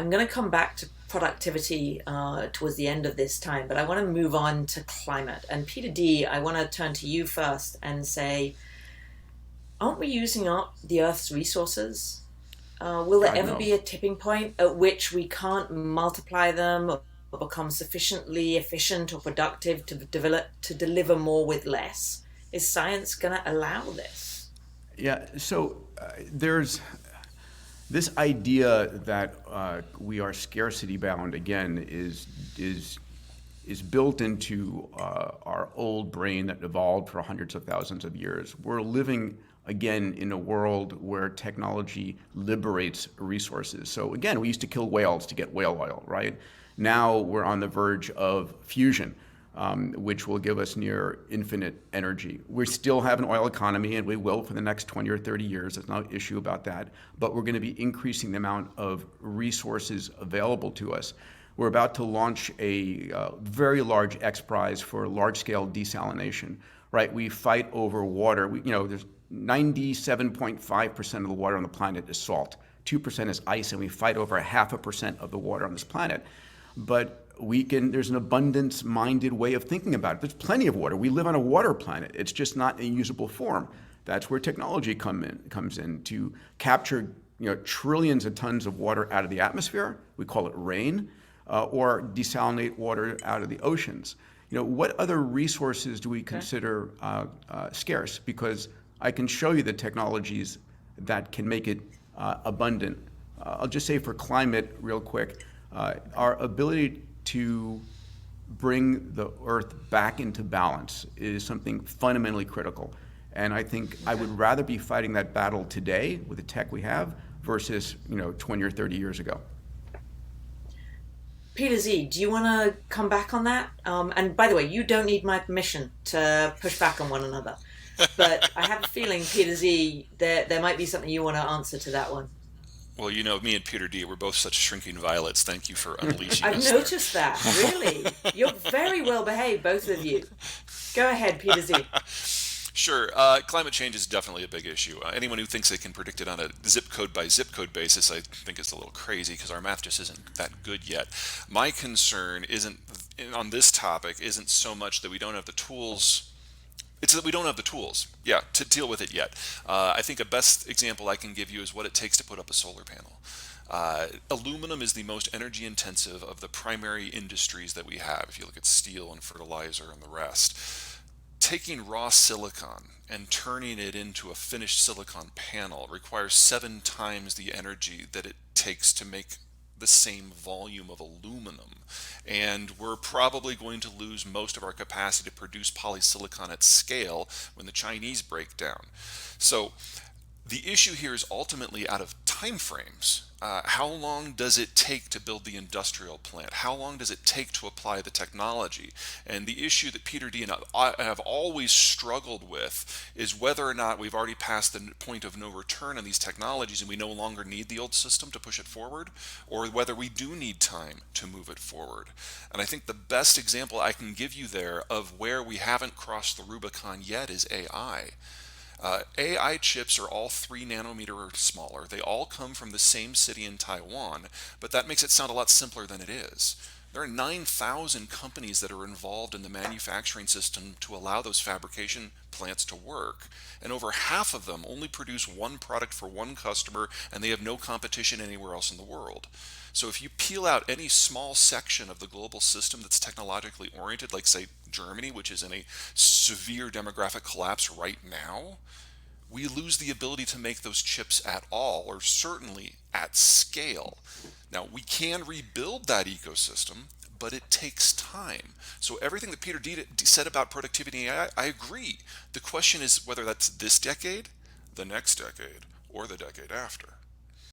I'm going to come back to productivity towards the end of this time, but I want to move on to climate. And Peter D, I want to turn to you first and say, aren't we using up the Earth's resources? Will there God, ever no. be a tipping point at which we can't multiply them or become sufficiently efficient or productive to deliver more with less? Is science going to allow this? Yeah, so there's this idea that we are scarcity bound again is built into our old brain that evolved for hundreds of thousands of years. We're living again in a world where technology liberates resources. So again, we used to kill whales to get whale oil, right? Now we're on the verge of fusion, which will give us near infinite energy. We still have an oil economy, and we will for the next 20 or 30 years. There's no issue about that. But we're going to be increasing the amount of resources available to us. We're about to launch a very large XPRIZE for large-scale desalination. Right? We fight over water. There's 97.5% of the water on the planet is salt. 2% is ice, and we fight over 0.5% of the water on this planet. But there's an abundance-minded way of thinking about it. There's plenty of water. We live on a water planet. It's just not in usable form. That's where technology comes in to capture trillions of tons of water out of the atmosphere. We call it rain, or desalinate water out of the oceans. What other resources do we Okay. consider scarce? Because I can show you the technologies that can make it abundant. I'll just say for climate, real quick, our ability to bring the Earth back into balance is something fundamentally critical. And I think I Okay. would rather be fighting that battle today with the tech we have versus 20 or 30 years ago. Peter Z, do you want to come back on that? And by the way, you don't need my permission to push back on one another. But I have a feeling, Peter Z, there might be something you want to answer to that one. Well, me and Peter D, we're both such shrinking violets. Thank you for unleashing I've us there. noticed that, really. You're very well behaved, both of you. Go ahead, Peter Z. Sure, climate change is definitely a big issue. Anyone who thinks they can predict it on a zip code by zip code basis, I think is a little crazy because our math just isn't that good yet. My concern isn't on this topic isn't so much that we don't have the tools. It's that we don't have the tools, yeah, to deal with it yet. I think a best example I can give you is what it takes to put up a solar panel. Aluminum is the most energy intensive of the primary industries that we have. If you look at steel and fertilizer and the rest, taking raw silicon and turning it into a finished silicon panel requires 7 times the energy that it takes to make the same volume of aluminum. And we're probably going to lose most of our capacity to produce polysilicon at scale when the Chinese break down. So the issue here is ultimately out of time frames. How long does it take to build the industrial plant? How long does it take to apply the technology? And the issue that Peter D and I have always struggled with is whether or not we've already passed the point of no return on these technologies and we no longer need the old system to push it forward, or whether we do need time to move it forward. And I think the best example I can give you there of where we haven't crossed the Rubicon yet is AI. AI chips are all 3 nanometer or smaller. They all come from the same city in Taiwan, but that makes it sound a lot simpler than it is. There are 9,000 companies that are involved in the manufacturing system to allow those fabrication plants to work, and over half of them only produce one product for one customer, and they have no competition anywhere else in the world. So if you peel out any small section of the global system that's technologically oriented, like say Germany, which is in a severe demographic collapse right now, we lose the ability to make those chips at all, or certainly at scale. Now, we can rebuild that ecosystem, but it takes time. So everything that Peter D said about productivity and AI, I agree. The question is whether that's this decade, the next decade, or the decade after.